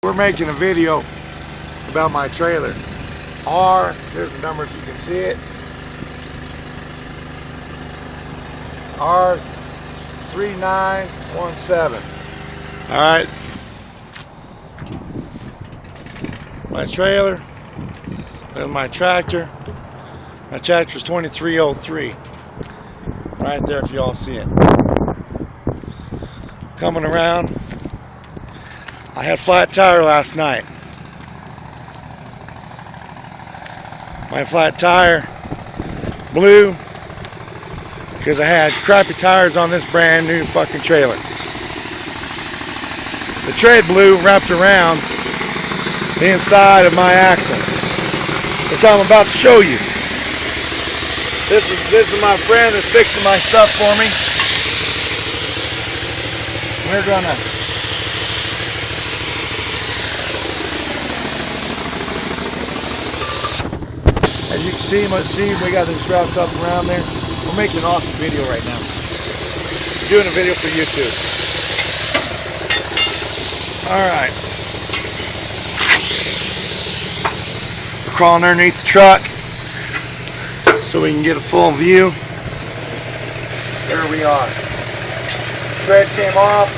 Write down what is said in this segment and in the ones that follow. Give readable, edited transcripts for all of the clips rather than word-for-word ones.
We're making a video about my trailer. There's the number if you can see it. R3917. Alright. My trailer. There's my tractor. My tractor's 2303. Right there if you all see it. Coming around. I had a flat tire last night. My flat tire blew because I had crappy tires on this brand new fucking trailer. The tread blew wrapped around the inside of my axle. That's what I'm about to show you. This is my friend that's fixing my stuff for me. We're gonna as you can see, we got this wrapped up around there. We're making an awesome video right now. We're doing a video for YouTube. Alright. We're crawling underneath the truck so we can get a full view. There we are. Tread came off,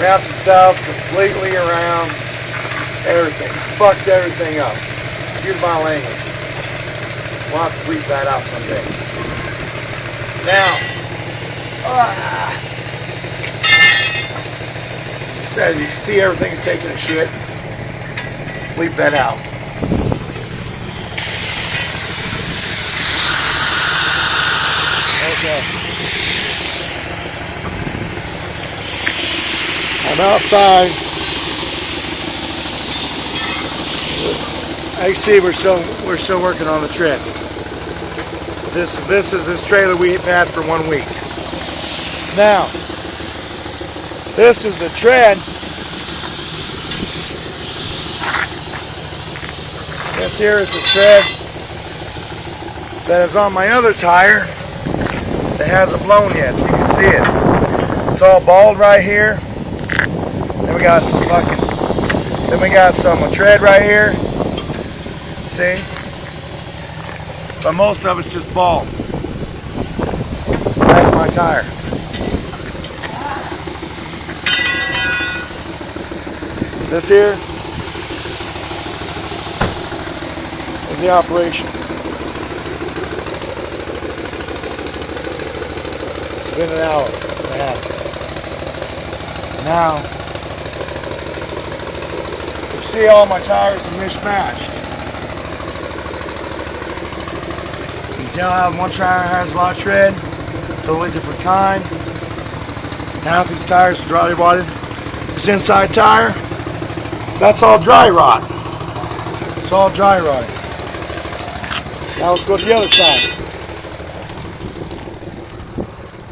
wrapped itself completely around everything. Fucked everything up. Excuse my language. We'll have to bleep that out someday. Now, you see everything's taking a shit. Bleep that out. Okay. I'm outside. As you see, we're still working on the tread. This is this trailer we've had for 1 week. Now, this is the tread. This here is the tread that is on my other tire that hasn't blown yet. So you can see it. It's all bald right here. Then we got some tread right here. See? But most of it's just bald. That's my tire. This here is the operation. It's been an hour and a half. Now, you see all my tires are mishmashed. You can tell how one tire has a lot of tread, totally different kind. Half these tires are dry rotted. This inside tire, that's all dry rot. It's all dry rotting. Now let's go to the other side.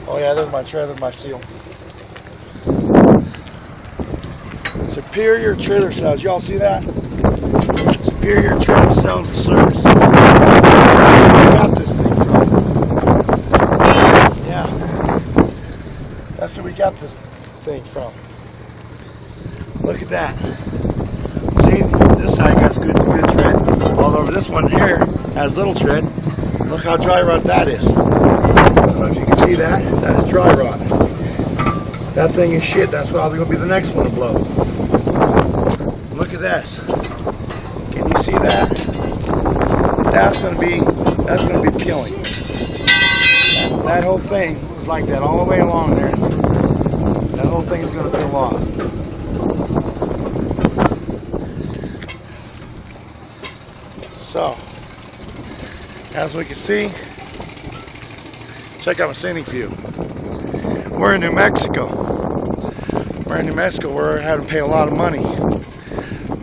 Oh yeah, there's my trailer, my seal. Superior Trailer Sales. Y'all see that? Superior Trailer Sales and Service. That's where we got this thing from. Yeah. That's where we got this thing from. Look at that. See, this side got good tread. All over this one here has little tread. Look how dry rot that is. I don't know if you can see that. That is dry rot. That thing is shit. That's probably going to be the next one to blow. Look at this. Can you see that? That's going to be peeling. That whole thing is like that all the way along there. That whole thing is going to peel off. So, as we can see, check out my scenic view. We're in New Mexico. We're in New Mexico. We're having to pay a lot of money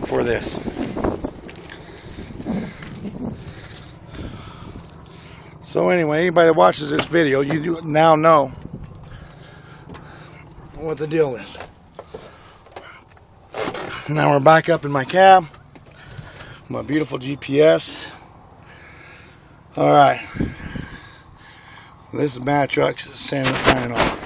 for this. So anyway, anybody that watches this video, you now know what the deal is. Now we're back up in my cab. My beautiful GPS. Alright. This is bad trucks. Sand signing off.